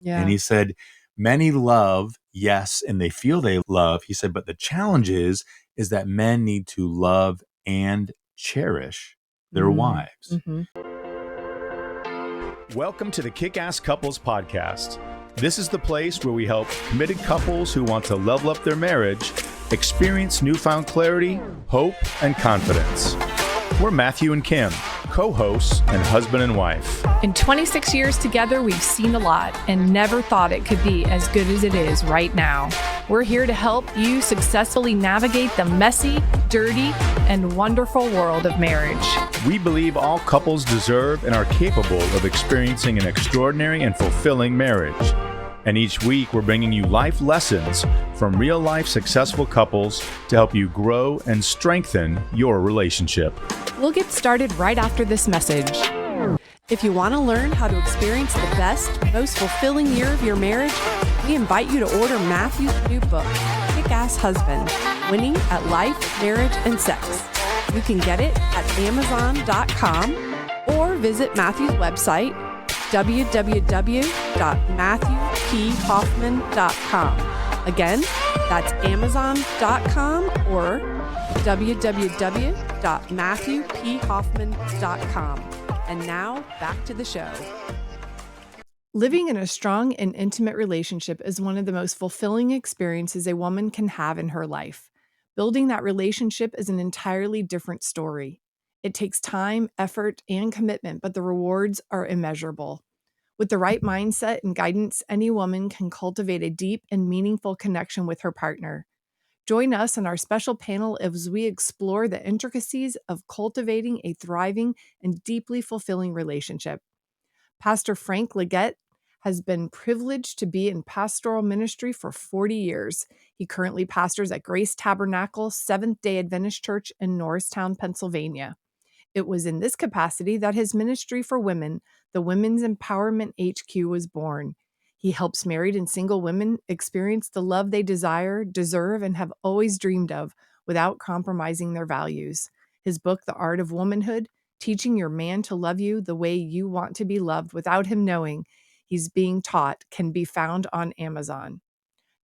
And he said, many love, yes, and they feel they love. He said, but the challenge is that men need to love and cherish their wives. Mm-hmm. Welcome to the Kickass Couples Podcast. This is the place where we help committed couples who want to level up their marriage experience newfound clarity, hope, and confidence. We're Matthew and Kim, co-hosts and husband and wife. In 26 years together, we've seen a lot and never thought it could be as good as it is right now. We're here to help you successfully navigate the messy, dirty, and wonderful world of marriage. We believe all couples deserve and are capable of experiencing an extraordinary and fulfilling marriage. And each week, we're bringing you life lessons from real-life successful couples to help you grow and strengthen your relationship. We'll get started right after this message. If you want to learn how to experience the best, most fulfilling year of your marriage, we invite you to order Matthew's new book, Kickass Husband, Winning at Life, Marriage, and Sex. You can get it at Amazon.com or visit Matthew's website, www.matthewphoffman.com. Again, that's Amazon.com or www.matthewphoffman.com. And now, back to the show. Living in a strong and intimate relationship is one of the most fulfilling experiences a woman can have in her life. Building that relationship is an entirely different story. It takes time, effort, and commitment, but the rewards are immeasurable. With the right mindset and guidance, any woman can cultivate a deep and meaningful connection with her partner. Join us in our special panel as we explore the intricacies of cultivating a thriving and deeply fulfilling relationship. Pastor Frank Leggett has been privileged to be in pastoral ministry for 40 years. He currently pastors at Grace Tabernacle Seventh-day Adventist Church in Norristown, Pennsylvania. It was in this capacity that his ministry for women, the Women's Empowerment HQ, was born. He helps married and single women experience the love they desire, deserve, and have always dreamed of without compromising their values. His book, The Art of Womanhood, Teaching Your Man to Love You the Way You Want to Be Loved Without Him Knowing He's Being Taught, can be found on Amazon.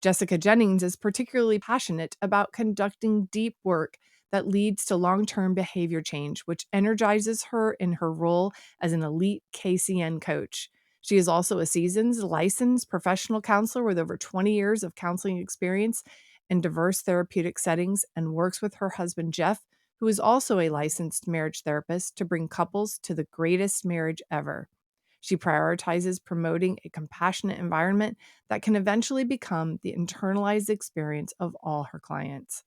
Jessica Jennings is particularly passionate about conducting deep work that leads to long-term behavior change, which energizes her in her role as an elite KCN coach. She is also a seasoned, licensed professional counselor with over 20 years of counseling experience in diverse therapeutic settings and works with her husband, Jeff, who is also a licensed marriage therapist, to bring couples to the greatest marriage ever. She prioritizes promoting a compassionate environment that can eventually become the internalized experience of all her clients.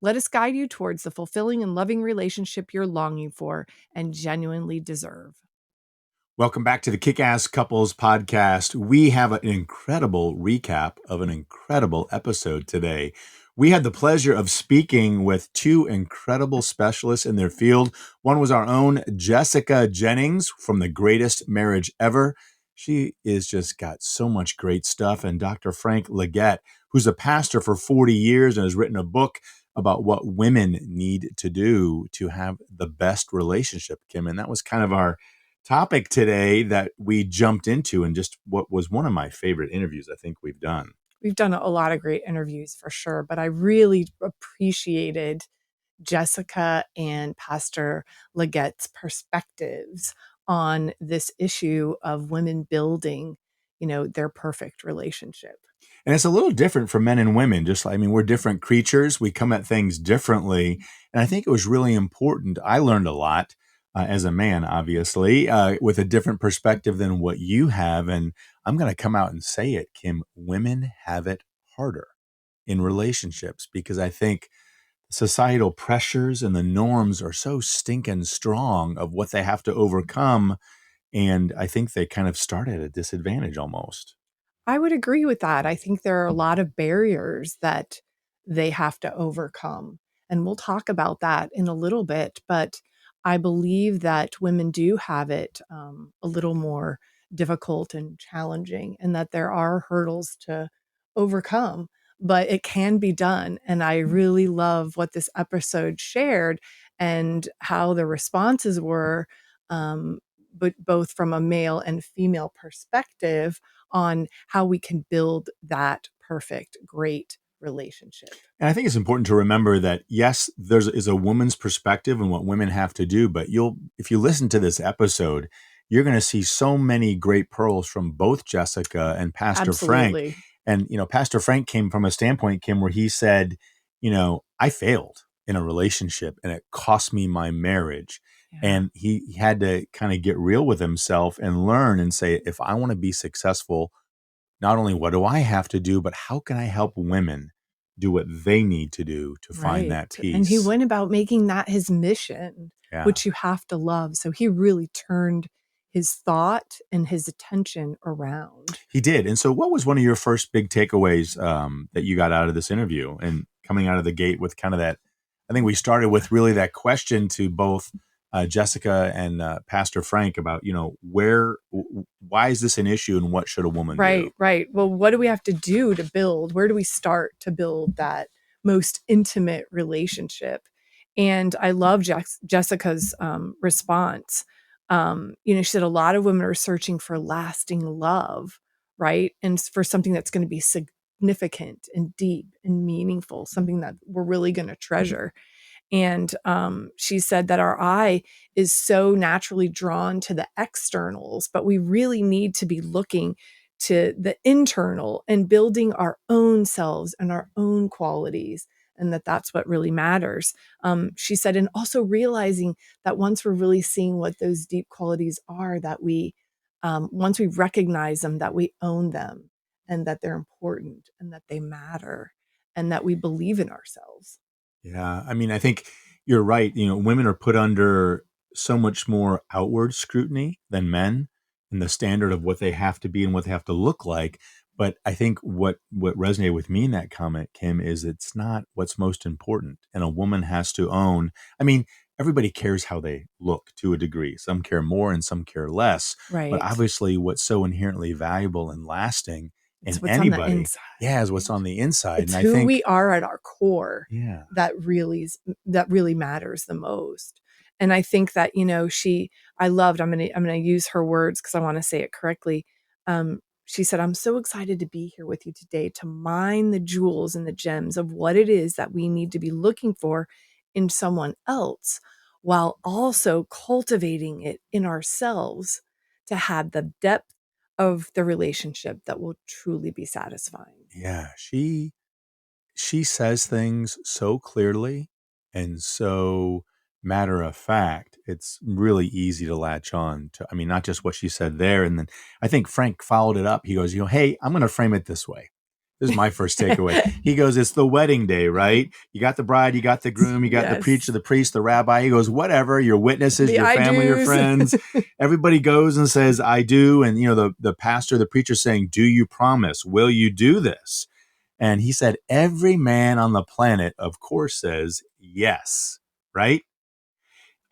Let us guide you towards the fulfilling and loving relationship you're longing for and genuinely deserve. Welcome back to the Kickass Couples Podcast. We have an incredible recap of an incredible episode today. We had the pleasure of speaking with two incredible specialists in their field. One was our own Jessica Jennings from The Greatest Marriage Ever. She is just got so much great stuff. And Dr. Frank Leggett, who's a pastor for 40 years and has written a book about what women need to do to have the best relationship, Kim. And that was kind of our topic today that we jumped into, and just what was one of my favorite interviews I think we've done. We've done a lot of great interviews for sure, but I really appreciated Jessica and Pastor Leggett's perspectives on this issue of women building, their perfect relationship. And it's a little different for men and women. We're different creatures. We come at things differently. And I think it was really important. I learned a lot as a man, obviously, with a different perspective than what you have. And I'm going to come out and say it, Kim, women have it harder in relationships because I think societal pressures and the norms are so stinking strong of what they have to overcome. And I think they kind of start at a disadvantage almost. I would agree with that. I think there are a lot of barriers that they have to overcome. And we'll talk about that in a little bit. But I believe that women do have it a little more difficult and challenging, and that there are hurdles to overcome, but it can be done. And I really love what this episode shared and how the responses were, but both from a male and female perspective on how we can build that perfect, great relationship. And I think it's important to remember that, yes, is a woman's perspective and what women have to do, but if you listen to this episode, you're going to see so many great pearls from both Jessica and Pastor Frank. Absolutely. And, Pastor Frank came from a standpoint, Kim, where he said, I failed in a relationship and it cost me my marriage. Yeah. And he had to kind of get real with himself and learn and say, if I want to be successful, not only what do I have to do, but how can I help women do what they need to do to find that peace? And he went about making that his mission, Yeah. which you have to love. So he really turned his thought and his attention around. He did. And so what was one of your first big takeaways that you got out of this interview and coming out of the gate with kind of that? I think we started with really that question to both Jessica and Pastor Frank about, why is this an issue and what should a woman do? Right. Well, what do we have to do to build? Where do we start to build that most intimate relationship? And I love Jessica's response. She said a lot of women are searching for lasting love, right? And for something that's going to be significant and deep and meaningful, something that we're really going to treasure. And she said that our eye is so naturally drawn to the externals, but we really need to be looking to the internal and building our own selves and our own qualities, and that's what really matters. She said, and also realizing that once we're really seeing what those deep qualities are, that once we recognize them, that we own them and that they're important and that they matter and that we believe in ourselves. Yeah. I mean, I think you're right. Women are put under so much more outward scrutiny than men and the standard of what they have to be and what they have to look like. But I think what resonated with me in that comment, Kim, is it's not what's most important. And a woman has to own, everybody cares how they look to a degree. Some care more and some care less. Right. But obviously what's so inherently valuable and lasting It's in what's anybody, on the inside. is what's on the inside. It's and who I think we are at our core. Yeah. That really matters the most. And I think that, I'm going to use her words because I want to say it correctly. She said, I'm so excited to be here with you today to mine the jewels and the gems of what it is that we need to be looking for in someone else, while also cultivating it in ourselves to have the depth of the relationship that will truly be satisfying. Yeah, she says things so clearly and so matter of fact. It's really easy to latch on to. Not just what she said there. And then I think Frank followed it up. He goes, hey, I'm going to frame it this way. This is my first takeaway. He goes, it's the wedding day, right? You got the bride, you got the groom, you got the preacher, the priest, the rabbi. He goes, whatever, your witnesses, your family, your friends. Everybody goes and says, I do. And, the pastor, the preacher saying, do you promise? Will you do this? And he said, every man on the planet, of course, says yes, right?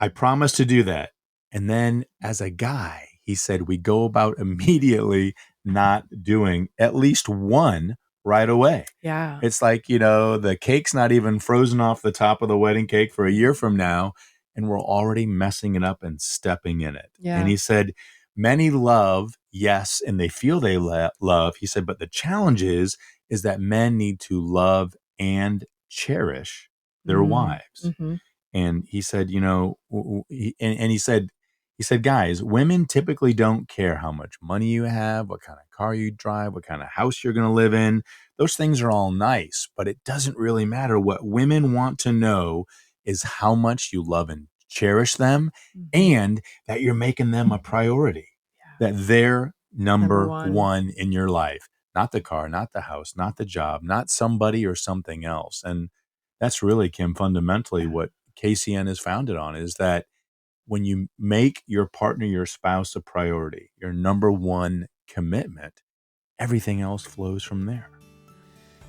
I promise to do that. And then as a guy, he said, we go about immediately not doing at least one right away. Yeah. It's like, the cake's not even frozen off the top of the wedding cake for a year from now, and we're already messing it up and stepping in it. Yeah. And he said, many love, yes, and they feel they love. He said, but the challenge is that men need to love and cherish their wives. Mm-hmm. And he said, he said, guys, women typically don't care how much money you have, what kind of car you drive, what kind of house you're going to live in. Those things are all nice, but it doesn't really matter. What women want to know is how much you love and cherish them, and that you're making them a priority, that they're number one in your life, not the car, not the house, not the job, not somebody or something else. And that's really, Kim, fundamentally what KCN is founded on, is that when you make your partner, your spouse, a priority, your number one commitment, everything else flows from there.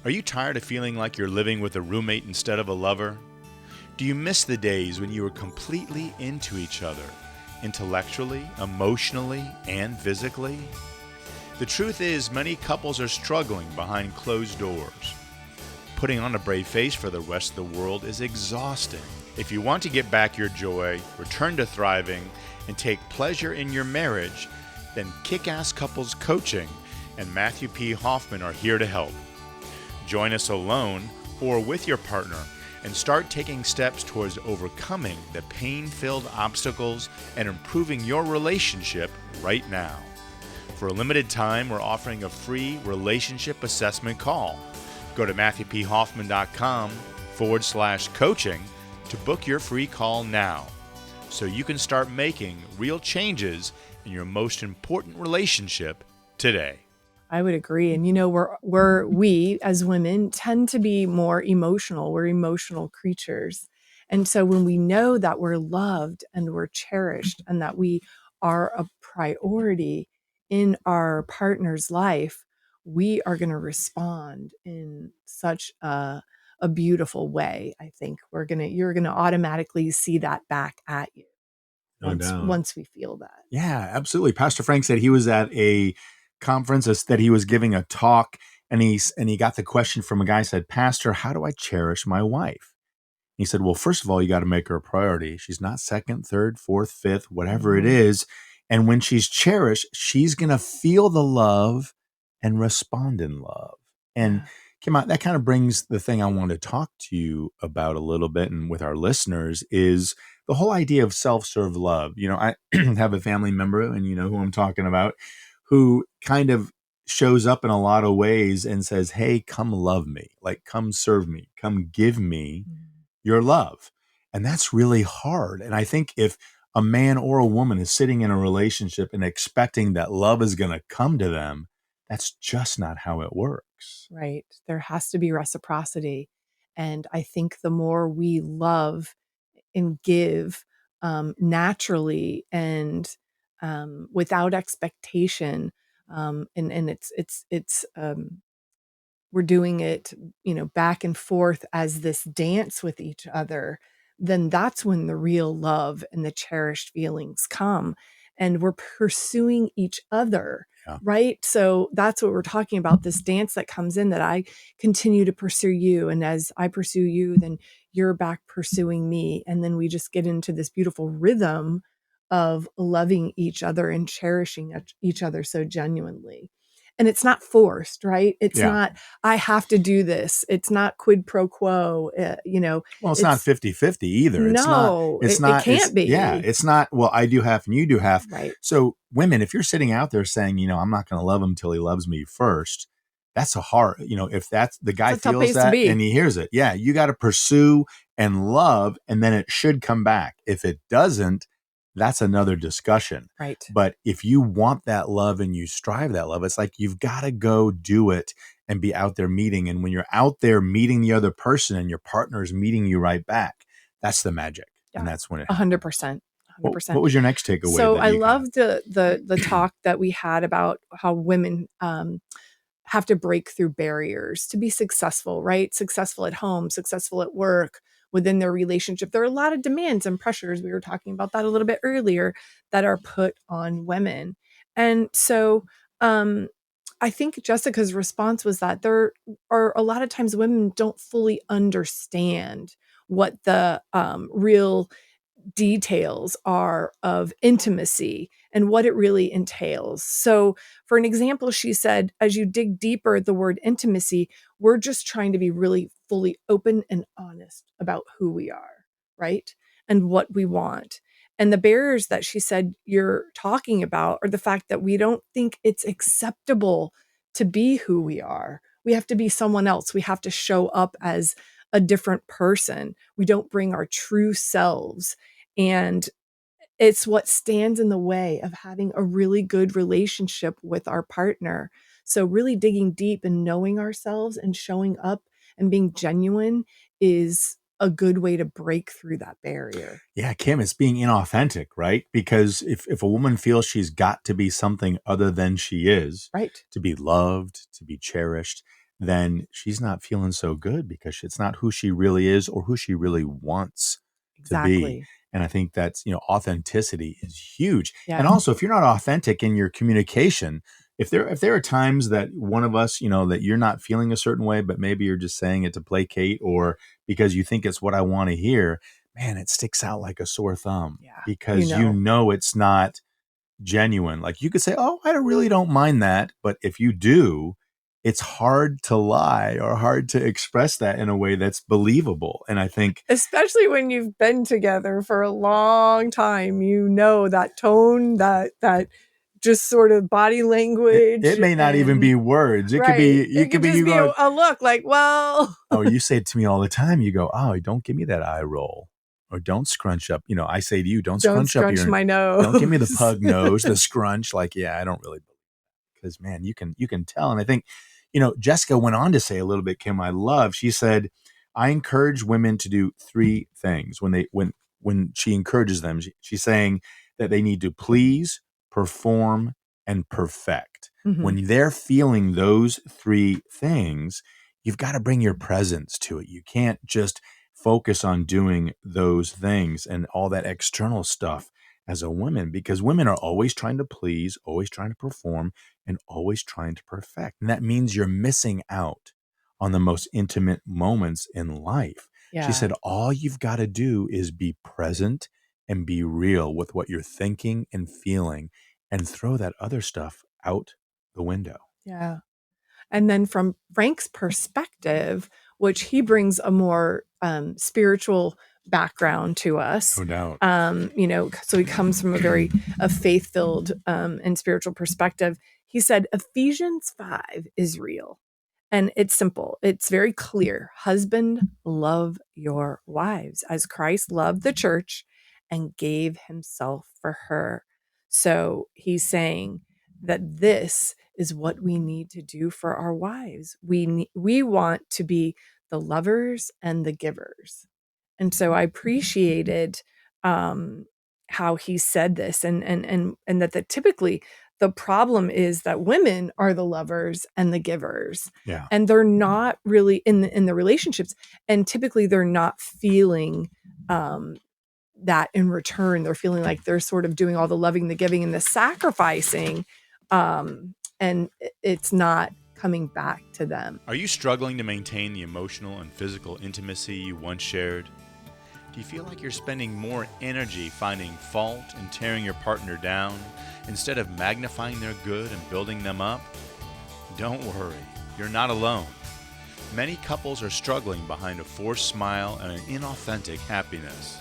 Are you tired of feeling like you're living with a roommate instead of a lover? Do you miss the days when you were completely into each other, intellectually, emotionally, and physically? The truth is, many couples are struggling behind closed doors. Putting on a brave face for the rest of the world is exhausting. If you want to get back your joy, return to thriving, and take pleasure in your marriage, then Kickass Couples Coaching and Matthew P. Hoffman are here to help. Join us alone or with your partner and start taking steps towards overcoming the pain-filled obstacles and improving your relationship right now. For a limited time, we're offering a free relationship assessment call. Go to MatthewPHoffman.com/coaching to book your free call now so you can start making real changes in your most important relationship today. I would agree. And we as women tend to be more emotional. We're emotional creatures. And so when we know that we're loved and we're cherished and that we are a priority in our partner's life, we are going to respond in such a beautiful way. I think you're going to automatically see that back at you once we feel that. Yeah, absolutely. Pastor Frank said he was at a conference that he was giving a talk, and he got the question from a guy. Said, "Pastor, how do I cherish my wife?" He said, "Well, first of all, you got to make her a priority. She's not second, third, fourth, fifth, whatever it is. And when she's cherished, she's going to feel the love and respond in love." And Kim, that kind of brings the thing I want to talk to you about a little bit and with our listeners is the whole idea of self-serve love. I have a family member, and you know who I'm talking about, who kind of shows up in a lot of ways and says, "Hey, come love me, like come serve me, come give me your love." And that's really hard. And I think if a man or a woman is sitting in a relationship and expecting that love is going to come to them, that's just not how it works. Right. There has to be reciprocity. And I think the more we love and give naturally and without expectation, and it's we're doing it, back and forth as this dance with each other, then that's when the real love and the cherished feelings come. And we're pursuing each other, right? So that's what we're talking about, this dance that comes in, that I continue to pursue you. And as I pursue you, then you're back pursuing me. And then we just get into this beautiful rhythm of loving each other and cherishing each other so genuinely. And it's not forced, right? It's not, I have to do this. It's not quid pro quo, Well, it's not 50-50 either. No, it can't be. Yeah, it's not, well, I do half and you do half. Right. So women, if you're sitting out there saying, I'm not going to love him till he loves me first, that's a hard, if that's the guy feels that and he hears it. Yeah, you got to pursue and love, and then it should come back. If it doesn't, that's another discussion. Right. But if you want that love and you strive that love, it's like you've got to go do it and be out there meeting. And when you're out there meeting the other person and your partner is meeting you right back, that's the magic. Yeah. And that's when it 100%. 100%. What was your next takeaway? So I loved the talk that we had about how women have to break through barriers to be successful, right? Successful at home, successful at work, within their relationship. There are a lot of demands and pressures. We were talking about that a little bit earlier that are put on women. And so I think Jessica's response was that there are a lot of times women don't fully understand what the real details are of intimacy and what it really entails. So for an example, she said, as you dig deeper at the word intimacy, we're just trying to be really fully open and honest about who we are, right? And what we want. And the barriers that she said you're talking about are the fact that we don't think it's acceptable to be who we are. We have to be someone else. We have to show up as a different person. We don't bring our true selves. And it's what stands in the way of having a really good relationship with our partner. So really digging deep and knowing ourselves and showing up and being genuine is a good way to break through that barrier. Yeah, Kim, it's being inauthentic, right? Because if a woman feels she's got to be something other than she is, right, to be loved, to be cherished, then she's not feeling so good because it's not who she really is or who she really wants to be. And I think that's, authenticity is huge. Yeah. And also, if you're not authentic in your communication, if there are times that one of us, that you're not feeling a certain way, but maybe you're just saying it to placate or because you think it's what I want to hear, man, it sticks out like a sore thumb because it's not genuine. Like you could say, oh, I really don't mind that. But if you do, it's hard to lie or hard to express that in a way that's believable. And I think, especially when you've been together for a long time, you know, that tone, that just sort of body language. it may not even be words. It could be, It could just you be going, a look like, well, oh, you say it to me all the time. You go, oh, don't give me that eye roll, or don't scrunch up. You know, I say to you, don't don't scrunch up scrunch your, my nose. don't give me the pug nose, the scrunch. Like, yeah, I don't really, because man, you can tell. And I think, Jessica went on to say a little bit, Kim, I love, she said, I encourage women to do three things when she encourages them. She's saying that they need to please, perform, and perfect. Mhm. When they're feeling those three things, you've got to bring your presence to it. You can't just focus on doing those things and all that external stuff as a woman, because women are always trying to please, always trying to perform, and always trying to perfect. And that means you're missing out on the most intimate moments in life. Yeah. She said, all you've got to do is be present and be real with what you're thinking and feeling, and throw that other stuff out the window. Yeah. And then from Frank's perspective, which he brings a more spiritual background to us. No doubt. So he comes from a faith-filled and spiritual perspective. He said Ephesians 5 is real. And it's simple. It's very clear. Husband, love your wives as Christ loved the church and gave himself for her. So he's saying that this is what we need to do for our wives. We want to be the lovers and the givers. And so I appreciated how he said this, and that typically the problem is that women are the lovers and the givers. Yeah. And they're not really in the relationships, and typically they're not feeling that in return. They're feeling like they're sort of doing all the loving, the giving, and the sacrificing, and it's not coming back to them. Are you struggling to maintain the emotional and physical intimacy you once shared? Do you feel like you're spending more energy finding fault and tearing your partner down instead of magnifying their good and building them up? Don't worry, you're not alone. Many couples are struggling behind a forced smile and an inauthentic happiness.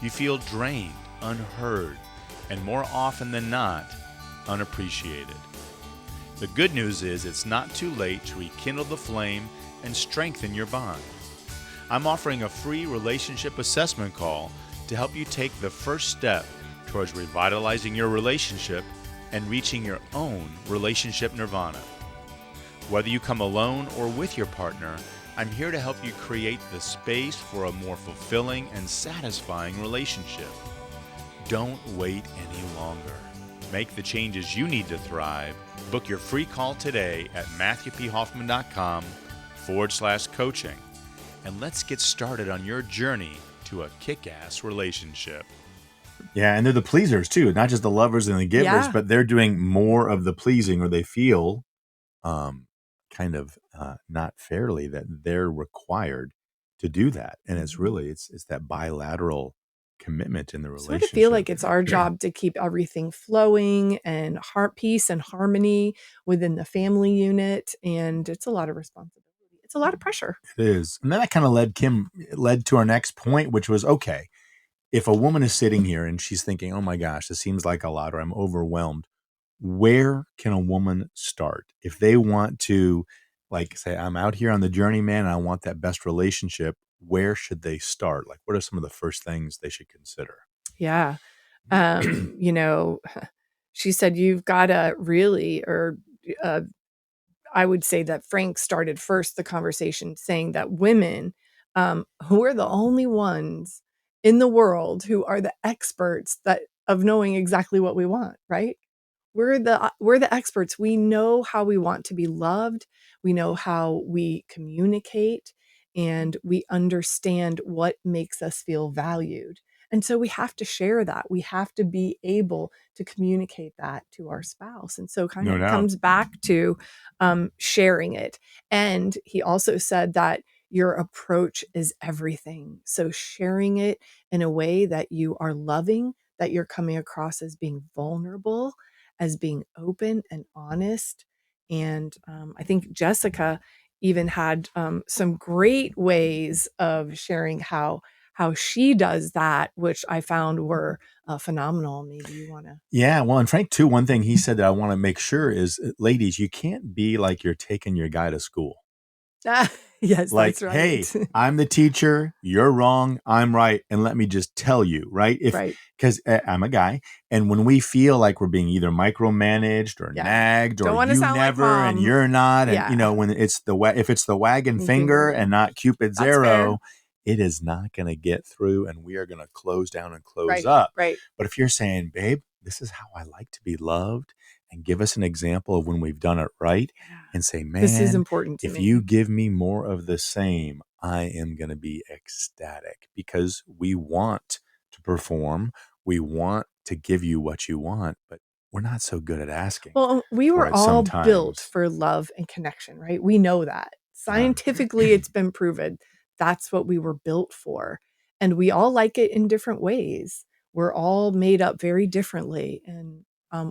You feel drained, unheard, and more often than not, unappreciated. The good news is it's not too late to rekindle the flame and strengthen your bond. I'm offering a free relationship assessment call to help you take the first step towards revitalizing your relationship and reaching your own relationship nirvana. Whether you come alone or with your partner, I'm here to help you create the space for a more fulfilling and satisfying relationship. Don't wait any longer. Make the changes you need to thrive. Book your free call today at matthewphoffman.com/coaching. And let's get started on your journey to a kick-ass relationship. Yeah, and they're the pleasers too, not just the lovers and the givers, but they're doing more of the pleasing, or they feel kind of not fairly that they're required to do that. And it's really, it's that bilateral commitment in the relationship. Sort of feel like it's our job to keep everything flowing and peace and harmony within the family unit. And it's a lot of responsibility. It's a lot of pressure. It is. And then that kind of led to our next point, which was, okay, if a woman is sitting here and she's thinking, oh my gosh, this seems like a lot, or I'm overwhelmed, where can a woman start? If they want to, like, say, I'm out here on the journey, man, and I want that best relationship, where should they start? Like, what are some of the first things they should consider? Yeah. She said, you've got to really, I would say that Frank started first the conversation saying that women, who are the only ones in the world who are the experts of knowing exactly what we want, right? We're the experts. We know how we want to be loved. We know how we communicate, and we understand what makes us feel valued. And so we have to share that. We have to be able to communicate that to our spouse. And so kind of comes back to sharing it. And he also said that your approach is everything. So sharing it in a way that you are loving, that you're coming across as being vulnerable, as being open and honest. And I think Jessica even had some great ways of sharing how she does that, which I found were phenomenal. Maybe you want to. Yeah, well, and Frank too, one thing he said that I want to make sure is, ladies, you can't be like you're taking your guy to school. Yes, Like, that's right. hey, I'm the teacher, you're wrong, I'm right, and let me just tell you, right? Right. Because I'm a guy, and when we feel like we're being either micromanaged or Yeah. nagged, or Don't want to you sound like never and mom. you're not, and Yeah. when it's if it's the wagging finger and not Cupid's That's fair. arrow, it is not going to get through, and we are going to close down and close Right. up. Right. But if you're saying, babe, this is how I like to be loved, and give us an example of when we've done it right, and say, This is man, important to if me. you give me more of the same, I am going to be ecstatic, because we want to perform. We want to give you what you want, but we're not so good at asking. Well, we for were it all built sometimes. for love and connection, right? We know that. Scientifically, it's been proven that's what we were built for. And we all like it in different ways. We're all made up very differently. And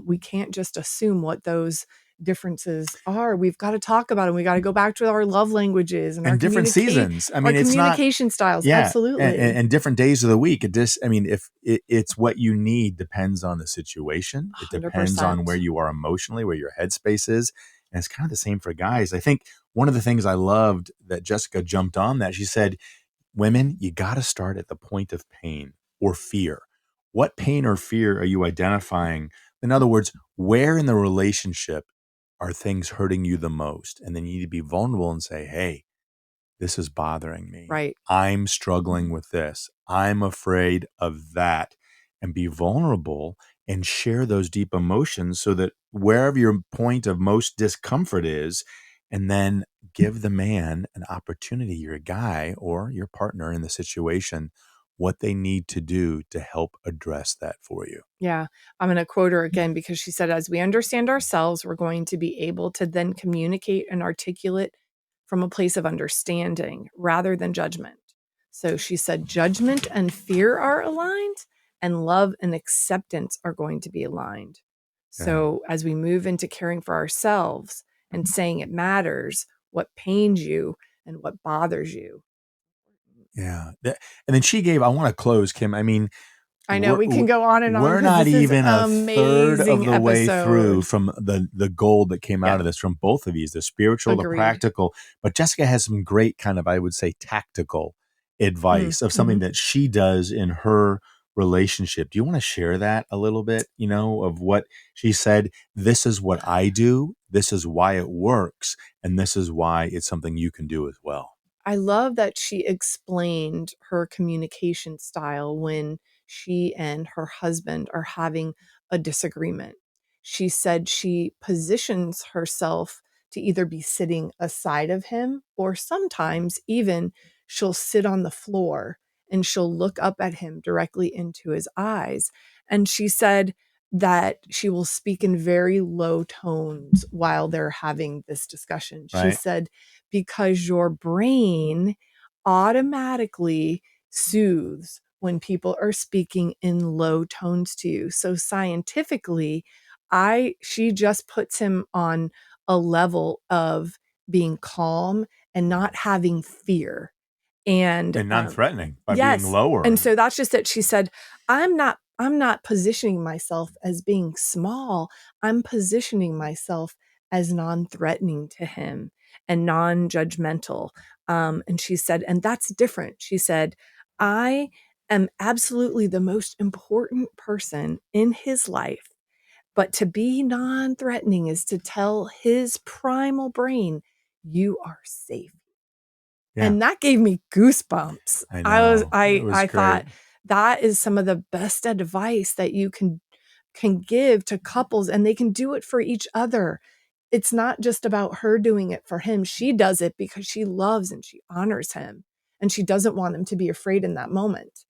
we can't just assume what those differences are. We've got to talk about them. We got to go back to our love languages and our And different seasons. I our mean, it's not, communication styles. yeah, Absolutely. and different days of the week. It just, I mean, if it's what you need depends on the situation. It depends on 100%. where you are emotionally, where your headspace is. And it's kind of the same for guys. I think one of the things I loved that Jessica jumped on, that she said, women, you got to start at the point of pain or fear. What pain or fear are you identifying? In other words, where in the relationship are things hurting you the most? And then you need to be vulnerable and say, hey, this is bothering me. Right. I'm struggling with this. I'm afraid of that. And be vulnerable and share those deep emotions, so that wherever your point of most discomfort is, and then give the man an opportunity, your guy or your partner in the situation, what they need to do to help address that for you. Yeah, I'm going to quote her again, because she said, as we understand ourselves, we're going to be able to then communicate and articulate from a place of understanding rather than judgment. So she said, judgment and fear are aligned, and love and acceptance are going to be aligned. So as we move into caring for ourselves and saying it matters, what pains you and what bothers you. Yeah. And then she gave, I want to close, Kim. I mean, I know we can go on and on, we're because not this is even an a third of amazing the way through episode. from the gold that came out Yeah. of this from both of you, the spiritual, the Agreed. practical. But Jessica has some great kind of, I would say, tactical advice of something that she does in her relationship. Do you want to share that a little bit, of what she said? This is what I do. This is why it works. And this is why it's something you can do as well. I love that she explained her communication style when she and her husband are having a disagreement. She said she positions herself to either be sitting aside of him, or sometimes even she'll sit on the floor and she'll look up at him directly into his eyes. And she said that she will speak in very low tones while they're having this discussion. She Right. said, because your brain automatically soothes when people are speaking in low tones to you. So scientifically, she just puts him on a level of being calm and not having fear. And non-threatening by yes. being lower. And so that's just it. She said, I'm not positioning myself as being small. I'm positioning myself as non-threatening to him and non-judgmental. And she said, and that's different. She said, I am absolutely the most important person in his life. But to be non-threatening is to tell his primal brain, you are safe. Yeah. And that gave me goosebumps. I know. It was I great. thought that is some of the best advice that you can give to couples, and they can do it for each other. It's not just about her doing it for him. She does it because she loves and she honors him, and she doesn't want him to be afraid in that moment.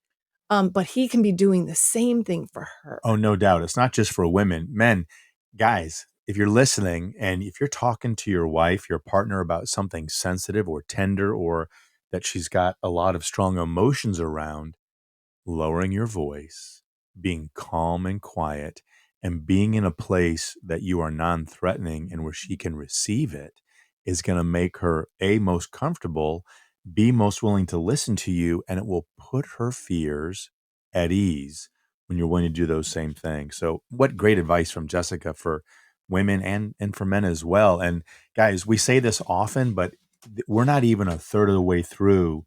But he can be doing the same thing for her. Oh, no doubt. It's not just for women. Men, guys, if you're listening and if you're talking to your wife, your partner, about something sensitive or tender, or that she's got a lot of strong emotions around, lowering your voice, being calm and quiet and being in a place that you are non-threatening and where she can receive it is going to make her most comfortable, B, most willing to listen to you, and it will put her fears at ease when you're willing to do those same things. So what great advice from Jessica for women and for men as well. And guys, we say this often, but we're not even a third of the way through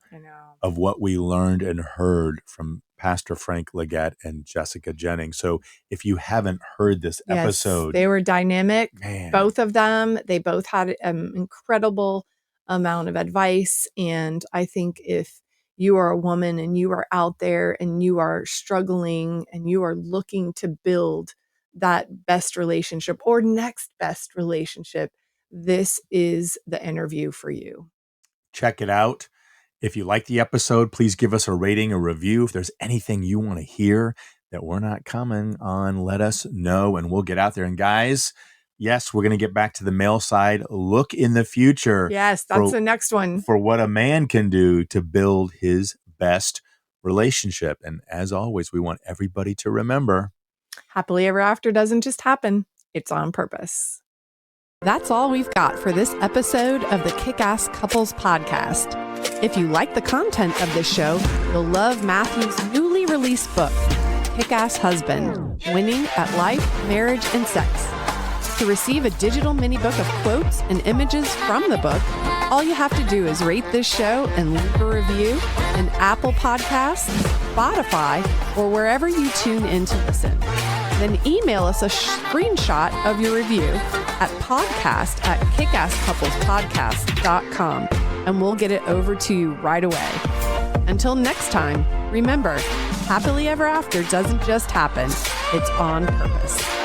of what we learned and heard from Pastor Frank Leggett and Jessica Jennings. So if you haven't heard this episode, they were dynamic, man, both of them. They both had an incredible amount of advice. And I think if you are a woman and you are out there and you are struggling and you are looking to build that best relationship or next best relationship, this is the interview for you. Check it out. If you like the episode, please give us a rating, a review. If there's anything you want to hear that we're not commenting on, let us know and we'll get out there. And guys, yes, we're going to get back to the male side. Look in the future. Yes, that's the next one. For what a man can do to build his best relationship. And as always, we want everybody to remember, happily ever after doesn't just happen. It's on purpose. That's all we've got for this episode of the Kickass Couples Podcast. If you like the content of this show, you'll love Matthew's newly released book, Kickass Husband, Winning at Life, Marriage, and Sex. To receive a digital mini book of quotes and images from the book, all you have to do is rate this show and leave a review in Apple Podcasts, Spotify, or wherever you tune in to listen. Then email us a screenshot of your review at podcast@kickasscouplespodcast.com and we'll get it over to you right away. Until next time, remember, happily ever after doesn't just happen, it's on purpose.